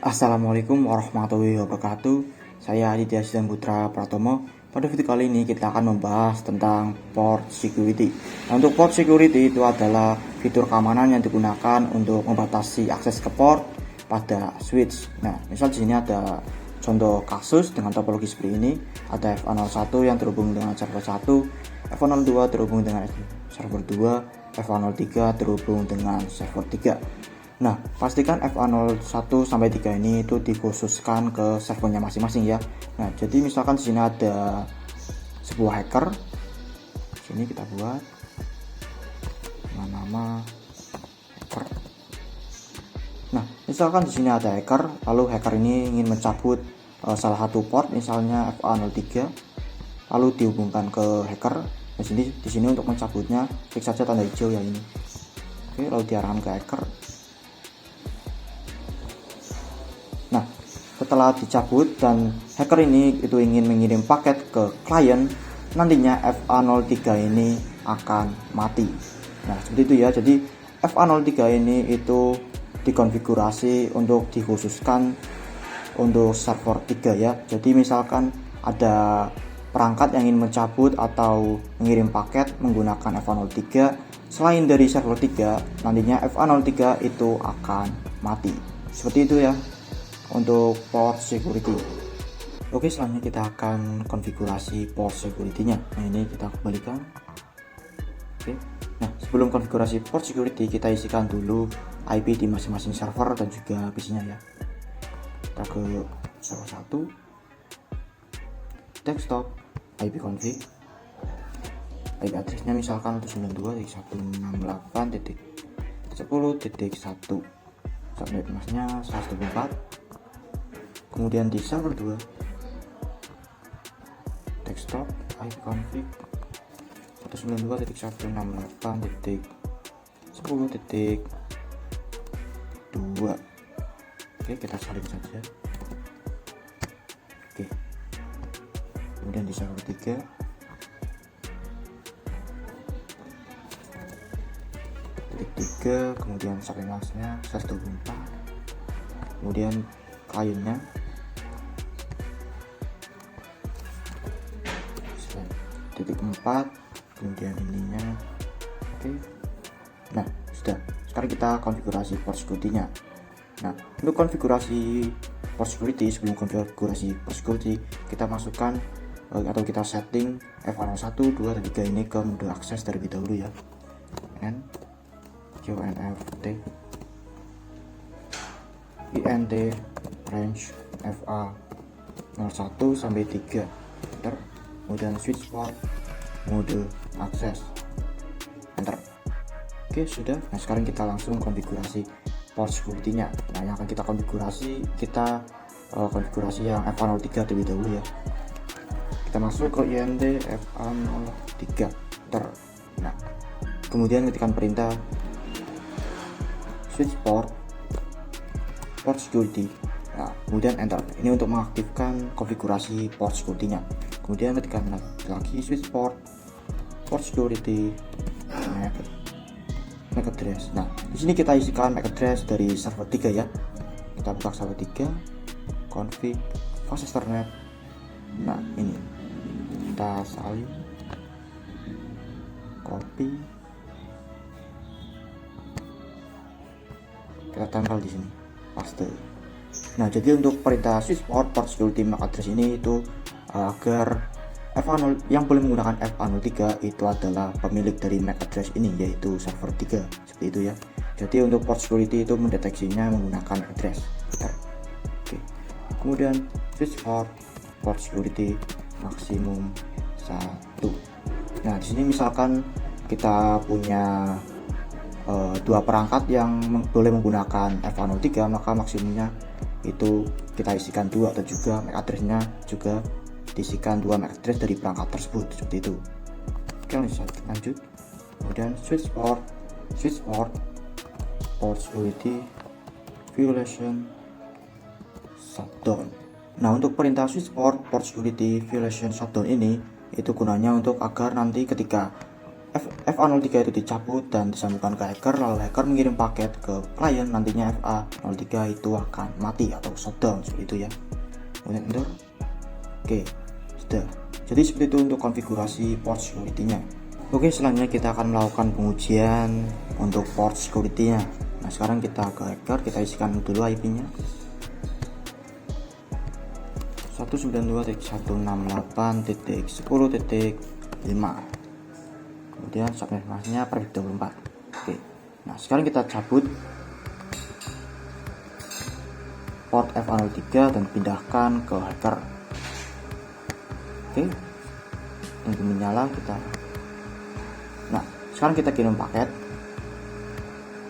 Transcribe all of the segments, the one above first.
Assalamualaikum warahmatullahi wabarakatuh. Saya Aditya Sidhan Putra Pratomo. Pada video kali ini kita akan membahas tentang port security. Nah, untuk port security itu adalah fitur keamanan yang digunakan untuk membatasi akses ke port pada switch. Nah, misal di sini ada contoh kasus dengan topologi seperti ini. Ada FA01 yang terhubung dengan server 1, FA02 terhubung dengan server 2, FA03 terhubung dengan server 3. Nah, pastikan FA01 sampai 3 ini itu dikhususkan ke servernya masing-masing ya. Nah, jadi misalkan di sini ada sebuah hacker. Sini kita buat dengan nama hacker. Nah, misalkan di sini ada hacker, lalu hacker ini ingin mencabut salah satu port, misalnya FA03, lalu dihubungkan ke hacker. Di sini untuk mencabutnya klik saja tanda hijau ya ini. Oke, lalu diarahkan ke hacker. Nah, setelah dicabut dan hacker ini itu ingin mengirim paket ke klien, nantinya FA03 ini akan mati. Nah, seperti itu ya. Jadi FA03 ini itu dikonfigurasi untuk dikhususkan untuk server 3 ya. Jadi misalkan ada perangkat yang ingin mencabut atau mengirim paket menggunakan FA03 selain dari server 3, nantinya FA03 itu akan mati. Seperti itu ya untuk port security. Oke, selanjutnya kita akan konfigurasi port security-nya. Nah, ini kita kembalikan. Oke. Nah, sebelum konfigurasi port security, kita isikan dulu IP di masing-masing server dan juga PC-nya ya. Kita ke server 1, desktop, IP config, IP address-nya misalkan 192.168.10.1, subnet mask-nya 124. Kemudian di server 2, desktop, IP config 192.168.10.2. Oke, kita salin saja. Oke. Kemudian di server 3, kemudian subnet mask-nya 124. Kemudian kliennya titik 4, kemudian ininya. Oke. Nah, sudah. Sekarang kita konfigurasi port security-nya. Nah, untuk konfigurasi port security, sebelum konfigurasi port security, kita masukkan atau kita setting FA01, 2, dan 3 ini ke mode akses terlebih dahulu ya. QNFT INT range FA01 sampai 3. Enter. Kemudian switch port mode akses, enter. Oke, sudah. Nah, sekarang kita langsung konfigurasi port security-nya. Nah, yang akan kita konfigurasi, konfigurasi yang FA03 terlebih dahulu ya. Kita masuk ke INT FA03, enter. Nah, kemudian ketikkan perintah switch port security. Nah, kemudian enter. Ini untuk mengaktifkan konfigurasi port security-nya. Kemudian ketikkan lagi switch port security MAC address. Nah, di sini kita isikan MAC address dari server 3 ya. Kita buka server 3, config fast ethernet. Nah, ini kita salin, copy, kita tempel di sini, paste. Nah, jadi untuk perintah switch port security MAC address ini itu agar FA0 yang boleh menggunakan FA03 itu adalah pemilik dari MAC address ini, yaitu server 3. Seperti itu ya. Jadi untuk port security itu mendeteksinya menggunakan MAC address. Oke. Kemudian switch port security maksimum 1. Nah, di sini misalkan kita punya dua perangkat yang boleh menggunakan FA03, maka maksimumnya itu kita isikan 2, atau juga MAC address-nya juga diisikan 2 MAC address dari perangkat tersebut, seperti itu. Oke, lanjut. Kemudian switch port security violation shutdown. Nah, untuk perintah switch port security violation shutdown ini itu gunanya untuk agar nanti ketika FA03 itu dicabut dan disambungkan ke hacker, lalu hacker mengirim paket ke klien, nantinya FA03 itu akan mati atau shutdown seperti itu ya. Kemudian enter. Oke, sudah. Jadi seperti itu untuk konfigurasi port security-nya. Oke, selanjutnya kita akan melakukan pengujian untuk port security-nya. Nah, sekarang kita ke hacker, kita isikan dulu IP-nya. 192.168.10.5. Kemudian subnetnya per 24. Oke. Nah, sekarang kita cabut port FA03 dan pindahkan ke hacker. Oke. Tunggu menyala kita. Nah, sekarang kita kirim paket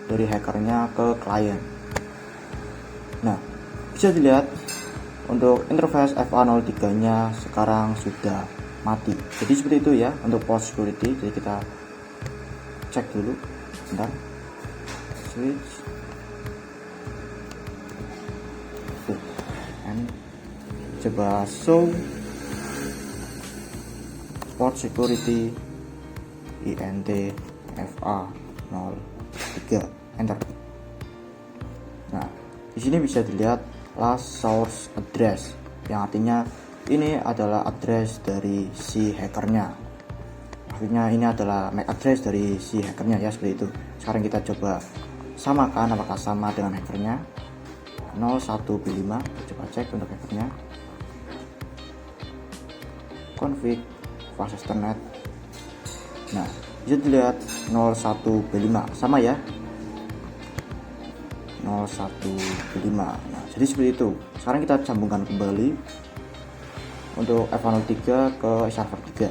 dari hackernya ke klien. Nah, bisa dilihat untuk interface FA03 nya sekarang sudah mati. Jadi seperti itu ya untuk port security. Jadi kita cek dulu bentar, switch and coba show port security INT FA03, enter. Nah, di sini bisa dilihat last source address, yang artinya ini adalah address dari si hackernya. Maksudnya ini adalah MAC address dari si hackernya ya, seperti itu. Sekarang kita coba samakan apakah sama dengan hackernya. 01B5, coba cek untuk hackernya. Config fast ethernet. Nah, bisa dilihat 01B5 sama ya, 01B5. Nah, jadi seperti itu. Sekarang kita sambungkan kembali untuk FA03 ke server 3.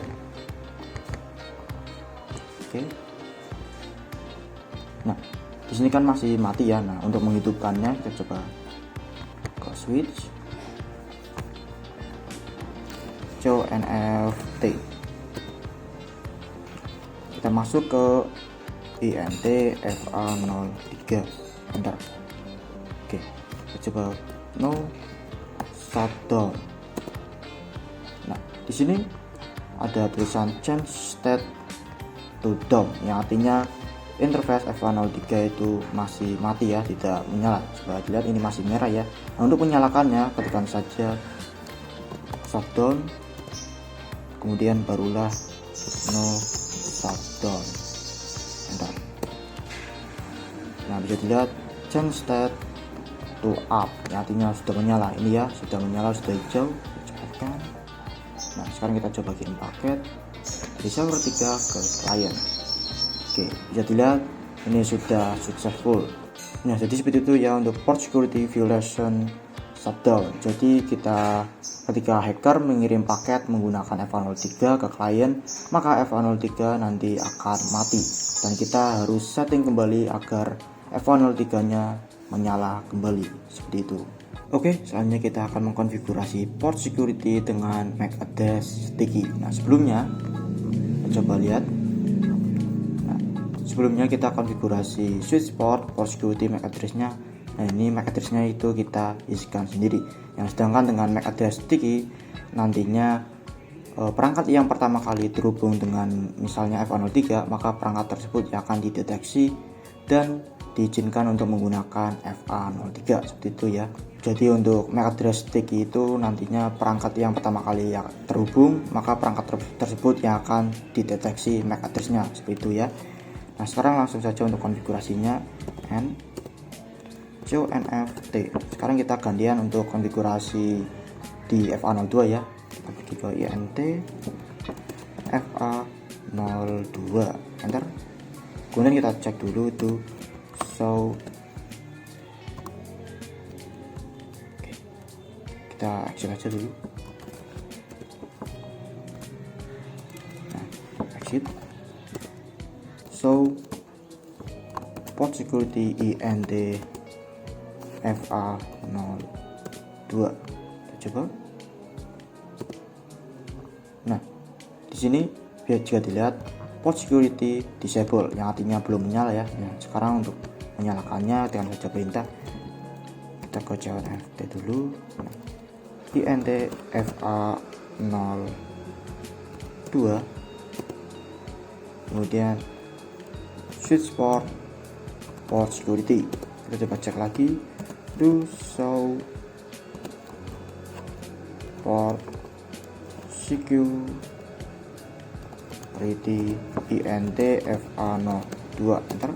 Oke. Nah, di sini kan masih mati ya. Nah, untuk menghidupkannya kita coba ke switch NFT. Kita masuk ke INT FA03, enter. Oke, kita coba no shutdown. Nah, di sini ada tulisan change state to down, yang artinya interface FA03 itu masih mati ya, tidak menyala. Coba dilihat ini masih merah ya. Nah, untuk menyalakannya ketikkan saja shutdown, kemudian barulah no shutdown, enter. Nah, bisa dilihat change state to up, yang artinya sudah menyala. Ini ya, sudah menyala, sudah hijau. Cepatkan. Nah, sekarang kita coba kirim paket dari server 3 ke klien. Oke, bisa dilihat ini sudah successful. Nah, jadi seperti itu ya untuk port security violation shutdown. Jadi kita ketika hacker mengirim paket menggunakan FA03 ke klien, maka FA03 nanti akan mati dan kita harus setting kembali agar FA03 nya menyala kembali, seperti itu. Oke, selanjutnya kita akan mengkonfigurasi port security dengan MAC address sticky. Nah, sebelumnya coba lihat. Nah, sebelumnya kita konfigurasi switch port security MAC address-nya. Nah, ini MAC address-nya itu kita isikan sendiri. Yang sedangkan dengan MAC address sticky nantinya perangkat yang pertama kali terhubung dengan misalnya FA03, maka perangkat tersebut akan dideteksi dan diizinkan untuk menggunakan FA03, seperti itu ya. Jadi untuk MAC address sticky itu nantinya perangkat yang pertama kali yang terhubung, maka perangkat tersebut yang akan dideteksi MAC address-nya, seperti itu ya. Nah, sekarang langsung saja untuk konfigurasinya. NFT. Sekarang kita gantian untuk konfigurasi di FA02 ya. Kita pergi ke INT FA02, enter. Kemudian kita cek dulu itu show. Oke, kita exit aja dulu. Nah, exit. So port security INT FA02. Kita coba. Nah, di sini biar juga dilihat port security disable, yang artinya belum menyala ya. Nah, sekarang untuk menyalakannya dengan saja perintah kita ke CNFT dulu. Nah, INT FA02 kemudian switch port security. Kita coba cek lagi, do show port security INTFA02 enter.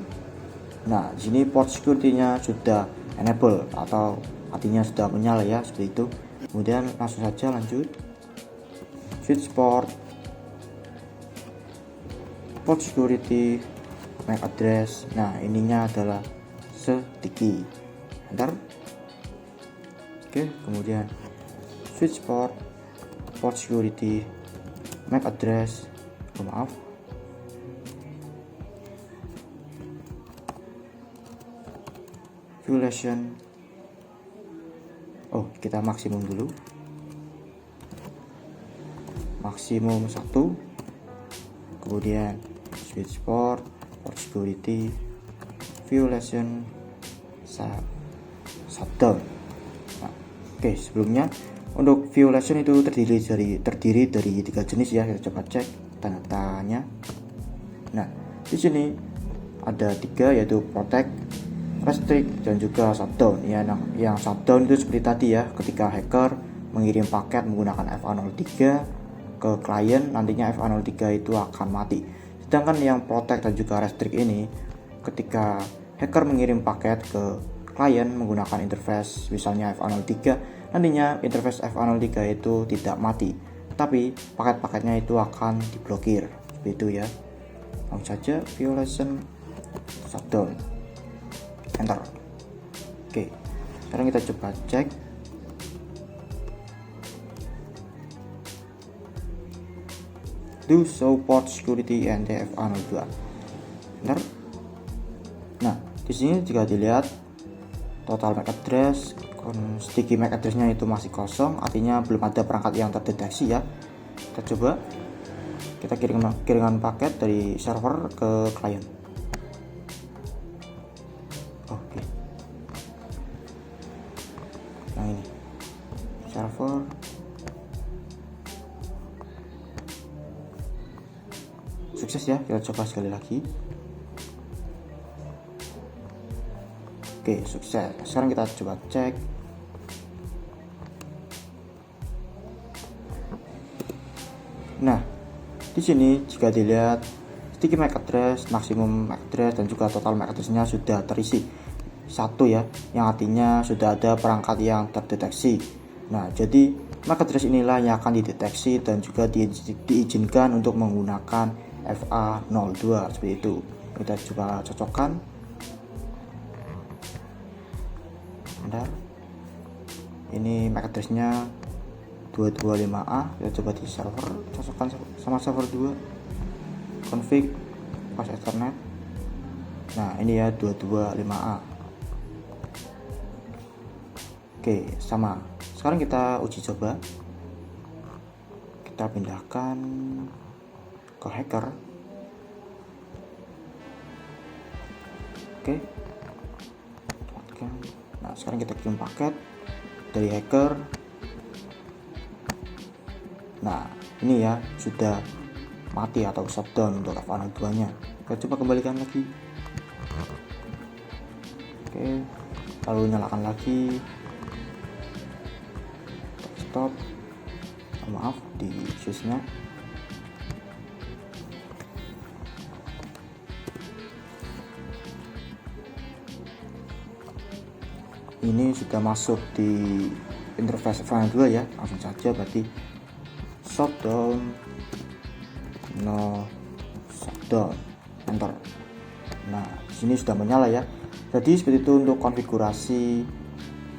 Nah, di sini port security-nya sudah enable atau artinya sudah menyala ya, seperti itu. Kemudian langsung saja lanjut, switch port security MAC address. Nah, ininya adalah sticky, enter. Oke, kemudian switch port security MAC address, maaf, violation. Kita maksimum dulu, maksimum 1, kemudian switch port security violation shutdown. Nah, sebelumnya untuk violation itu terdiri dari 3 jenis ya. Kita coba cek tanda-tandanya. Nah, di sini ada 3, yaitu protect, restrict, dan juga shutdown ya. Nah, yang shutdown itu seperti tadi ya, ketika hacker mengirim paket menggunakan FA03 ke klien, nantinya FA03 itu akan mati. Sedangkan yang protect dan juga restrict ini, ketika hacker mengirim paket ke klien menggunakan interface misalnya FA03, nantinya interface FA03 itu tidak mati, tapi paket-paketnya itu akan diblokir, seperti itu ya. Langsung saja violation shutdown, enter. Sekarang kita coba cek. Do show port security INTFA02, enter. Nah, di sini jika dilihat total MAC address, sticky MAC addressnya itu masih kosong, artinya belum ada perangkat yang terdeteksi ya. Kita coba, kita kirimkan paket dari server ke klien. Yang ini server, sukses ya. Kita coba sekali lagi. Sukses. Sekarang kita coba cek. Nah, di sini jika dilihat sticky MAC address, maksimum MAC address, dan juga total MAC address-nya sudah terisi 1 ya, yang artinya sudah ada perangkat yang terdeteksi. Nah, jadi MAC address inilah yang akan dideteksi dan juga diizinkan untuk menggunakan FA02, seperti itu. Kita coba cocokkan. Bentar. Ini MAC address-nya 225A. Kita coba di server, cocokkan sama server 2, config pas ethernet. Nah, ini ya 225A. Sama. Sekarang kita uji coba. Kita pindahkan ke hacker. Nah, sekarang kita kirim paket dari hacker. Nah, ini ya sudah mati atau shutdown untuk FA02 nya. Kita coba kembalikan lagi. Lalu nyalakan lagi. Stop. Maaf, di switch-nya. Ini sudah masuk di interface FA02 ya. Langsung saja berarti shutdown, no shutdown, enter. Nah, di sini sudah menyala ya. Jadi seperti itu untuk konfigurasi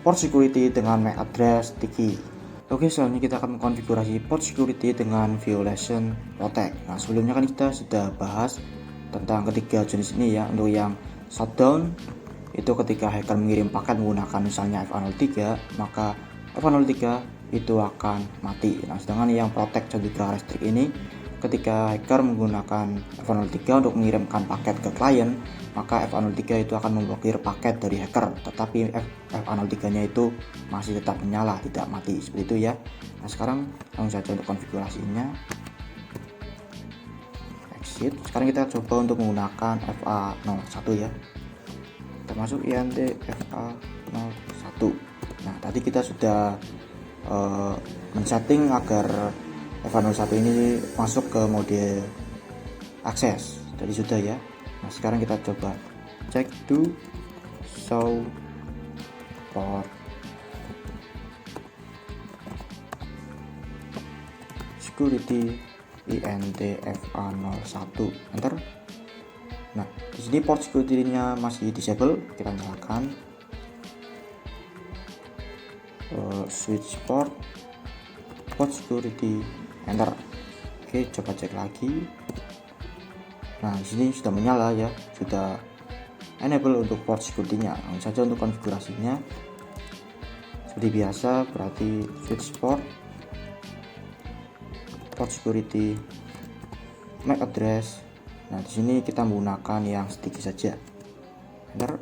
port security dengan MAC address sticky. Selanjutnya kita akan mengkonfigurasi port security dengan violation protect. Nah, sebelumnya kan kita sudah bahas tentang ketiga jenis ini ya. Untuk yang shutdown itu ketika hacker mengirim paket menggunakan misalnya FA03, maka FA03 itu akan mati. Nah, sedangkan yang protect dan juga restrict ini ketika hacker menggunakan FA03 untuk mengirimkan paket ke klien, maka FA03 itu akan memblokir paket dari hacker, tetapi FA03 nya itu masih tetap menyala, tidak mati, seperti itu ya. Nah, sekarang langsung saja untuk konfigurasinya. exit. Sekarang kita coba untuk menggunakan FA01 ya. Kita masuk int FA01. Nah, tadi kita sudah men-setting agar FA01 ini masuk ke mode akses. Tadi sudah ya. Nah, sekarang kita coba cek to show port security int FA01, enter. Nah, di sini port security-nya masih disable, kita nyalakan. Switch port security, enter. Oke, coba cek lagi. Nah, di sini sudah menyala ya, sudah enable untuk port security-nya. Langsung saja untuk konfigurasinya. Seperti biasa, berarti switch port security, MAC address. Nah, di sini kita menggunakan yang sticky saja, enter.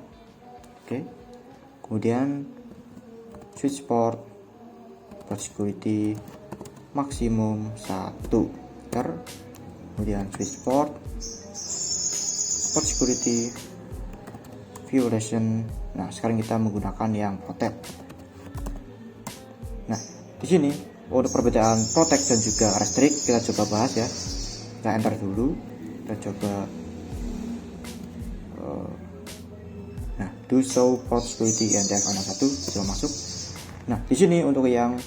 Oke. Kemudian switch port security maksimum 1, enter. Kemudian switch port security violation. Nah, sekarang kita menggunakan yang protect. Nah, di sini untuk perbedaan protect dan juga restrict kita coba bahas ya. Kita enter dulu, kita coba nah, do show port security and FA01, coba masuk. Nah, di sini untuk yang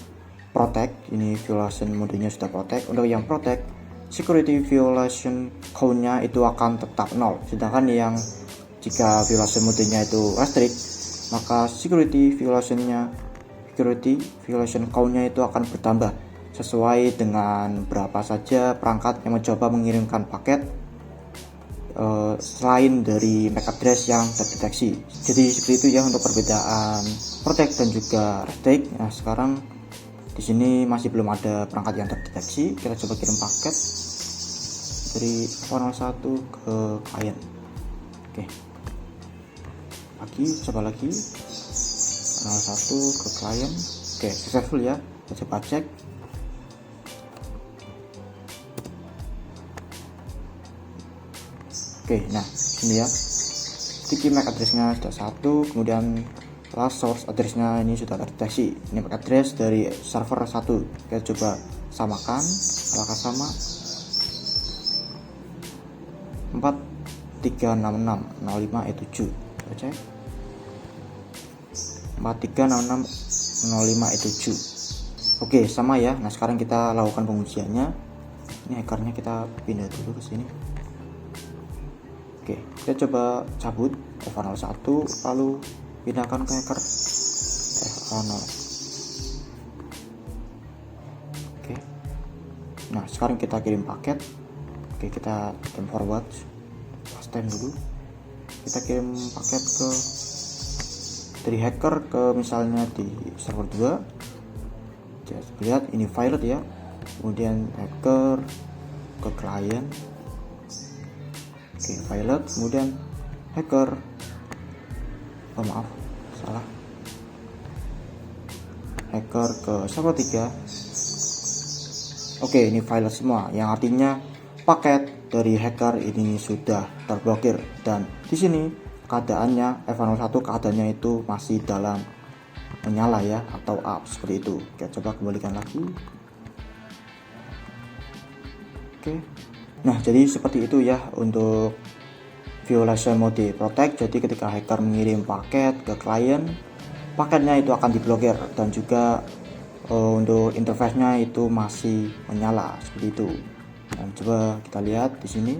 protect, ini violation modenya sudah protect. Untuk yang protect, security violation count-nya itu akan tetap 0. Sedangkan yang jika violation modenya itu restrict, maka security violation count-nya itu akan bertambah sesuai dengan berapa saja perangkat yang mencoba mengirimkan paket selain dari MAC address yang terdeteksi. Jadi seperti itu ya untuk perbedaan protect dan juga restrict. Nah, sekarang di sini masih belum ada perangkat yang terdeteksi. Kita coba kirim paket dari FA01 ke klien. Oke. Coba lagi. FA01 ke klien. Oke, successful ya. Kita coba cek. Oke, nah ini ya, sticky MAC address-nya sudah 1, kemudian last source address-nya ini sudah terdeteksi. Ini MAC address dari server 1. Kita coba samakan, apakah sama? 436605E7. Kita cek 436605E7. Oke, sama ya. Nah, sekarang kita lakukan pengujiannya. Ini hackernya kita pindah dulu ke sini. Oke, kita coba cabut FA01 lalu pindahkan ke hacker FA0. Oke. Nah, sekarang kita kirim paket. Oke, kita kirim forward. Last time dulu. Kita kirim paket ke dari hacker ke misalnya di server 2. Jadi, lihat ini violet ya. Kemudian hacker ke klien. Oke, violet, kemudian hacker. Oh, maaf, salah. Hacker ke server 3. Oke, ini violet semua, yang artinya paket dari hacker ini sudah terblokir. Dan di sini keadaannya FA01 keadaannya itu masih dalam menyala ya, atau up seperti itu. Kita coba kembalikan lagi. Oke. Nah, jadi seperti itu ya untuk violation mode protect. Jadi ketika hacker mengirim paket ke klien, paketnya itu akan diblokir dan juga untuk interface-nya itu masih menyala seperti itu. Dan coba kita lihat di sini.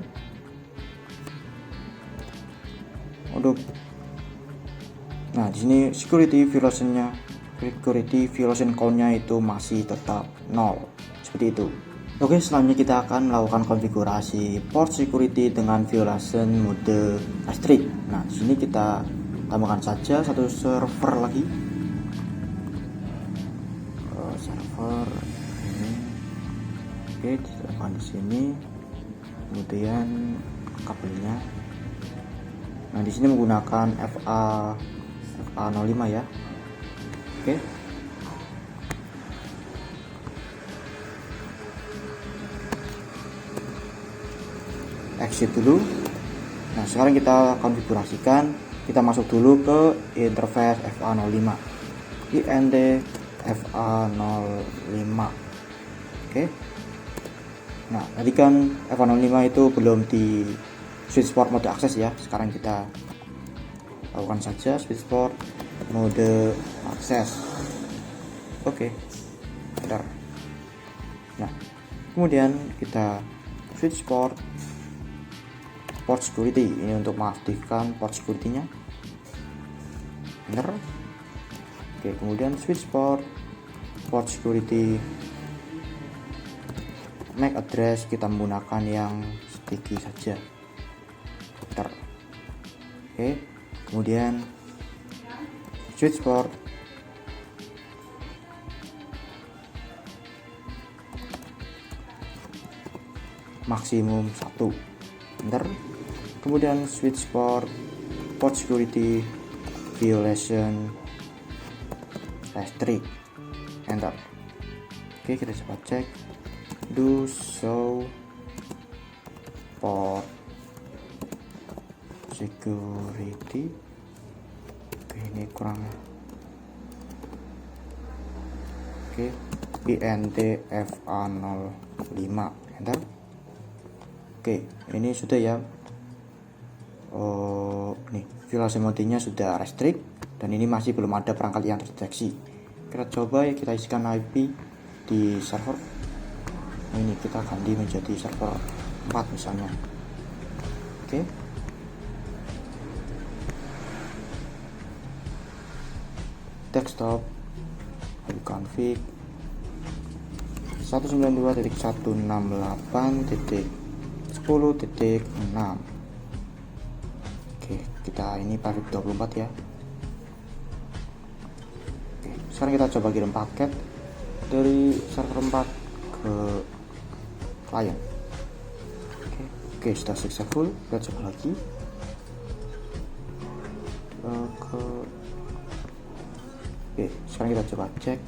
Nah, di sini security violation count-nya itu masih tetap 0 seperti itu. Oke, selanjutnya kita akan melakukan konfigurasi port security dengan violation mode restrict. Nah, di sini kita tambahkan saja satu server lagi. Server ini. Oke, ditambahkan di sini. Kemudian kabelnya. Nah, di sini menggunakan FA05 ya. Oke. exit dulu. Nah, sekarang kita konfigurasikan. Kita masuk dulu ke interface FA05. INT FA05. Oke. Nah, tadi kan FA05 itu belum di switch port mode akses ya. Sekarang kita lakukan saja switch port mode akses. Oke. Bentar. Nah, kemudian kita switch port security. Ini untuk mengaktifkan port security-nya. Benar. Oke, kemudian switch port security MAC address kita menggunakan yang sticky saja. Bentar. Oke, kemudian switch port maksimum 1. Bentar. Kemudian switch port security violation restrict. Enter. Oke, kita coba cek. Do show port security. Oke, ini kurang. Oke, INT FA05. Enter. Oke, ini sudah ya. Nih, violation mode-nya sudah restrict dan ini masih belum ada perangkat yang terdeteksi. Kita coba ya, kita isikan IP di server. Ini kita ganti menjadi server 4 misalnya. Oke. Desktop config 192.168.10.6. Oke, kita ini paket 24 ya. Oke, sekarang kita coba kirim paket dari server 4 ke klien. Oke, sudah successful. Kita coba lagi Oke, sekarang kita coba cek.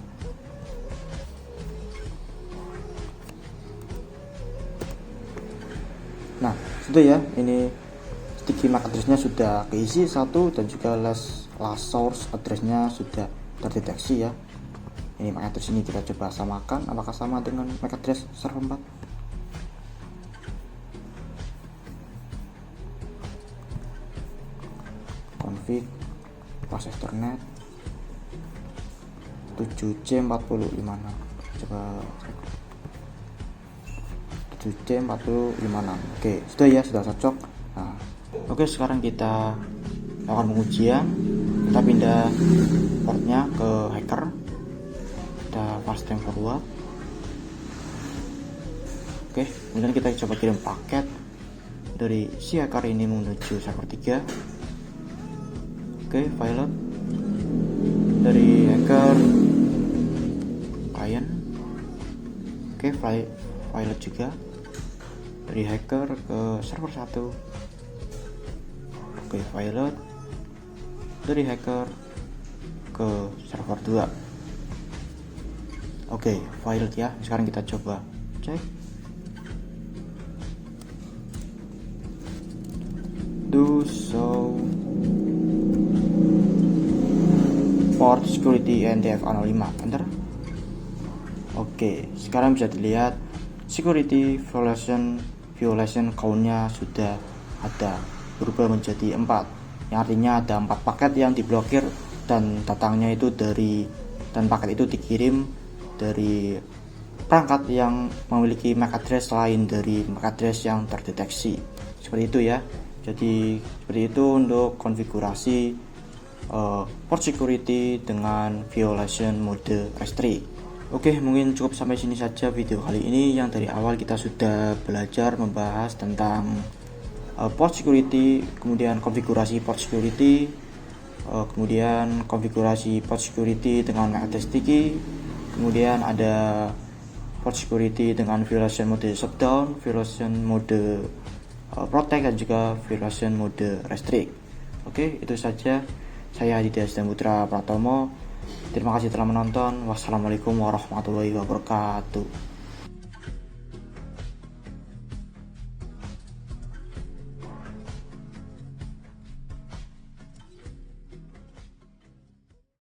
Nah, sudah ya, ini sticky MAC address-nya sudah keisi 1 dan juga last source address-nya sudah terdeteksi ya. Ini MAC address ini kita coba samakan, apakah sama dengan MAC address server 4. Config pas Ethernet 7C4056. Coba 7C4056. Oke, sudah ya, sudah cocok. Nah, oke, sekarang kita lakukan pengujian. Kita pindah portnya ke hacker. Kita fast time forward. Oke, kemudian kita coba kirim paket dari si hacker ini menuju server 3. Oke, pilot dari hacker client. Oke, pilot juga dari hacker ke server 1. Oke, pilot dari hacker ke server 2. Oke, pilot ya. Sekarang kita coba cek. Do show port security INT FA05. Enter. Oke, sekarang bisa dilihat security violation count-nya sudah ada, berubah menjadi 4. Yang artinya ada 4 paket yang diblokir dan datangnya itu dan paket itu dikirim dari perangkat yang memiliki MAC address lain dari MAC address yang terdeteksi. Seperti itu ya. Jadi seperti itu untuk konfigurasi port security dengan violation mode restrict. Oke, mungkin cukup sampai sini saja video kali ini. Yang dari awal kita sudah belajar membahas tentang port security, kemudian konfigurasi port security, kemudian konfigurasi port security dengan MAC address sticky, kemudian ada port security dengan violation mode shutdown, violation mode protect, dan juga violation mode restrict. Oke, itu saja. Saya Aditya Putra Pratomo. Terima kasih telah menonton. Wassalamualaikum warahmatullahi wabarakatuh.